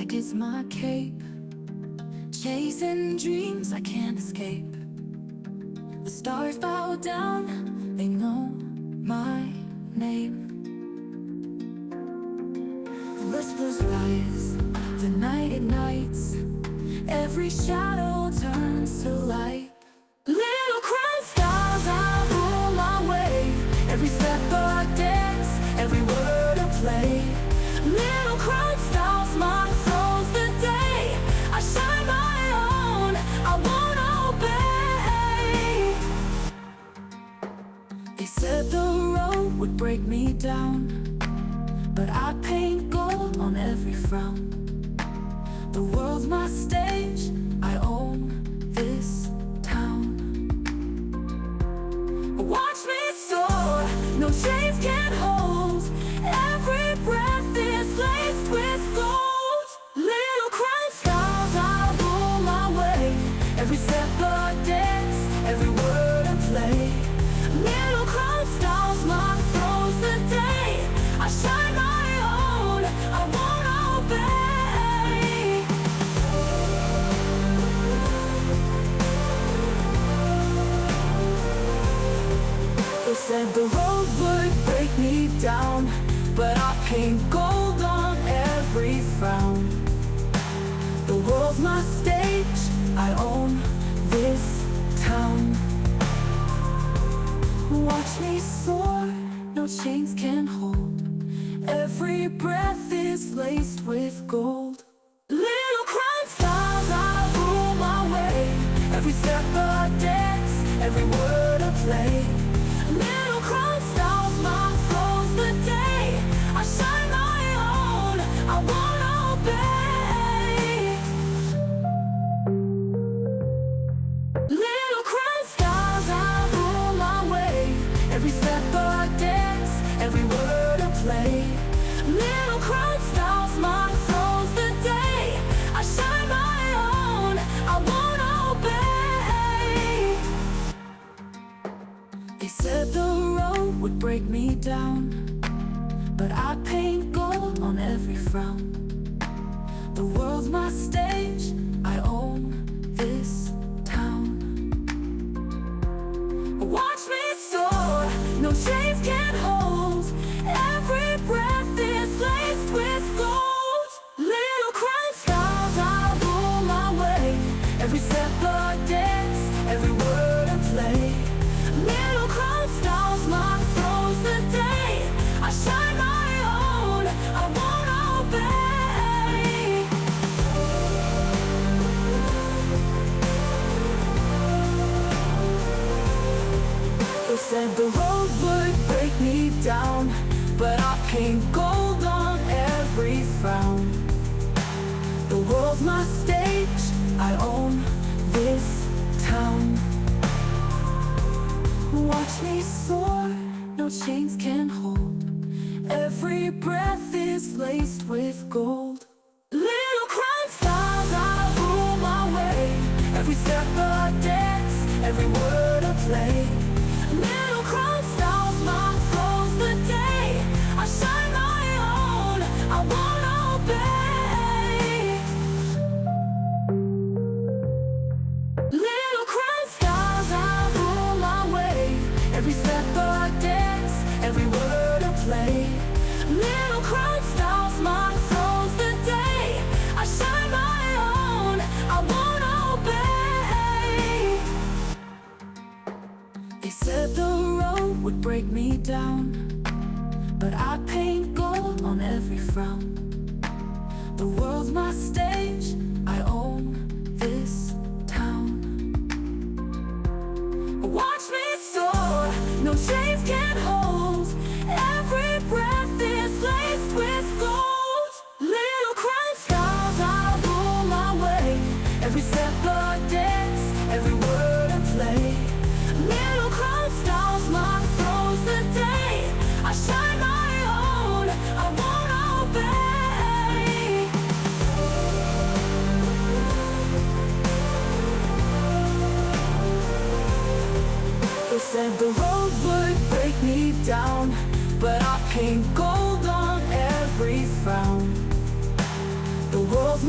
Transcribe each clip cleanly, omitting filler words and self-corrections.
like it's my cape, chasing dreams I can't escape. The stars bow down, they know my name. The whispers rise, the night ignites, every shadow turns to light. Little crown stars, I rule my way, every step a dance, every word a play. Little crown stars, my throne's the day I shine my own, I won't obey. They said the road would break me down, but I paint gold on every frown. The world's my stage, I own this town. Watch me soar, no chains can hold, every breath is laced with gold. Little crown stars, I rule my way, every step a dance, every word a play. Little crown stars, my throne's the day I shine my own, I won't obey. They said the road would break me down, but I paint gold on every frown. The world's my stage, I own this town. Watch me soar, no chains can hold, every breath is laced with gold. Little crown stars, I rule my way, every step a dance, every word a play. Little crown stars, my throne's the day I shine my own, I won't obey. Little crown stars, I rule my way, every step a dance, every word a play. Little crown stars, my throne's the day I shine my own, I won't obey. They said the road would break me down, but I paint gold on every frown. The world's my stage, I own this town. Watch me soar, no chains can hold, every breath is laced with gold. Little crown stars, I rule my way, every step a dance, every word a play. Little crown stars, my throne's the day I shine my own, I won't obey. They said the road would break me down, but I paint gold on every frown. The world's my stage, I own this town. Watch me soar, no chains can hold, every breath is laced with gold. Little crown stars, I rule my way, every step a dance, every word a play. Little crown stars, my throne's the day I shine my own, I won't obey. Little crown stars, I rule my way, every step a dance, every word a play. Little crown stars, my throne's the day I shine my own, I won't obey. They said the road would break me down, but I paint gold on every frown. The world's my stage, I own this town. Watch me soar, no chains can hold, every breath is laced with gold. Little crown stars, I rule my way, every step a dance, every word a play. Little crown stars, my throne's the day I shine my own, I won't obey. They said the road would break me down, but I paint gold on every frown. The world's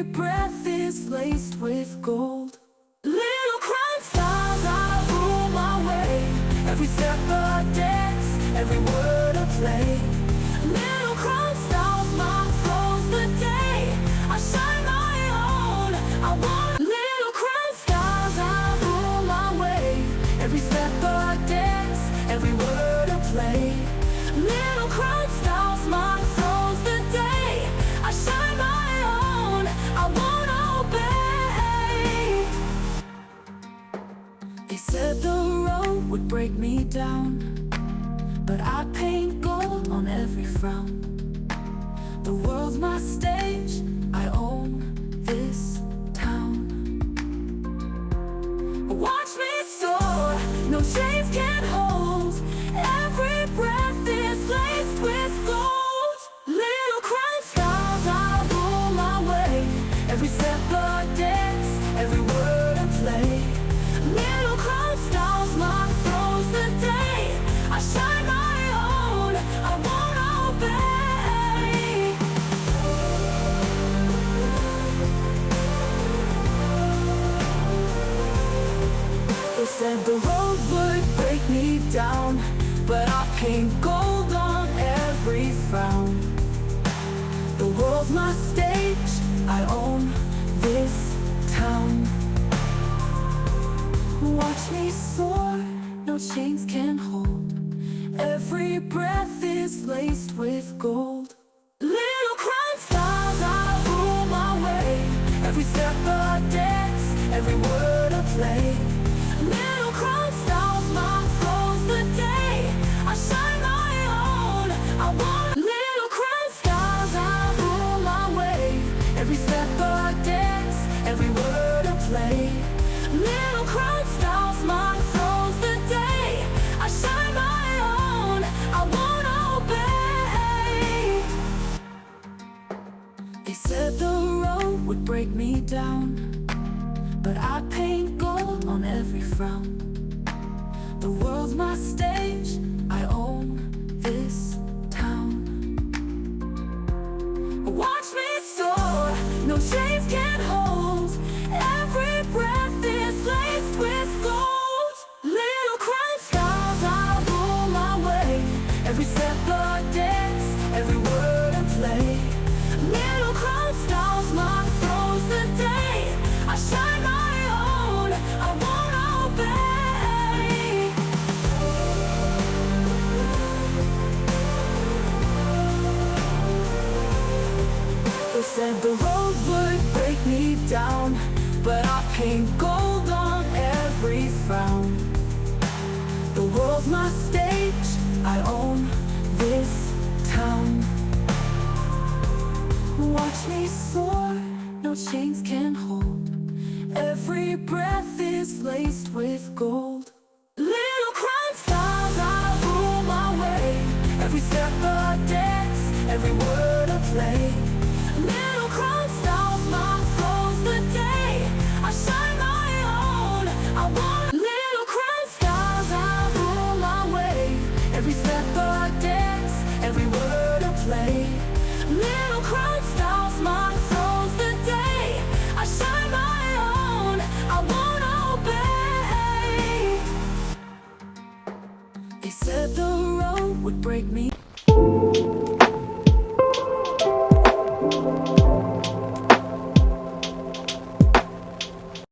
Every breath is laced with gold. Little crown styles, I rule my way. Every step a dance, every word a play. Little crown styles, my flow's the day. I shine my own, I want. Little crown styles, I rule my way. Every step a dance, every word a play. Little crown styles, my flow's the day. I shine my own, I won't obey. They said the road would break me down, but I paint gold on every frown. The world's my stage, I own this town. Watch me soar, no chains can hold. Every breath is laced with gold. Little crown styles, I rule my way. Every step a dance, every word a play. Little crown styles, my flow's the day. I shine my own, I won't obey. They said the road would break me down, but I paint gold on every frown. The world's my stage, I own this town. Watch me soar, no chains can hold. Every breath is laced with gold. Little crown styles, I rule my way. Every step a dance, every word a play. Little crown styles, my flow's the day. I shine my own, I want. Little crown styles, I rule my way. Every step a dance, every word a play. Little crown styles, my flow's the day. I shine my own, I won't obey. They said the road would break me down, but I paint gold on every frown. The world's my stage, I own this town. Watch me soar, no chains can hold. Every breath is laced with gold. Little crown styles, I rule my way. Every step a dance, every word a play. Little crown styles, my flow's the day. I shine my own, I won't obey. They said the road would break me down, but I paint gold on every frown. The world's my stage, I own this town. Watch me soar, no chains can hold. Every breath is laced with gold. Little crown styles, I rule my way. Every step a dance, every word a play. Little crown styles, my flow's the day. I shine my own, I want. Little crown styles, I rule my way. Every step a dance, every word a play. Little crown styles, my flow's the day. I shine my own, I won't obey. They said the road would break me.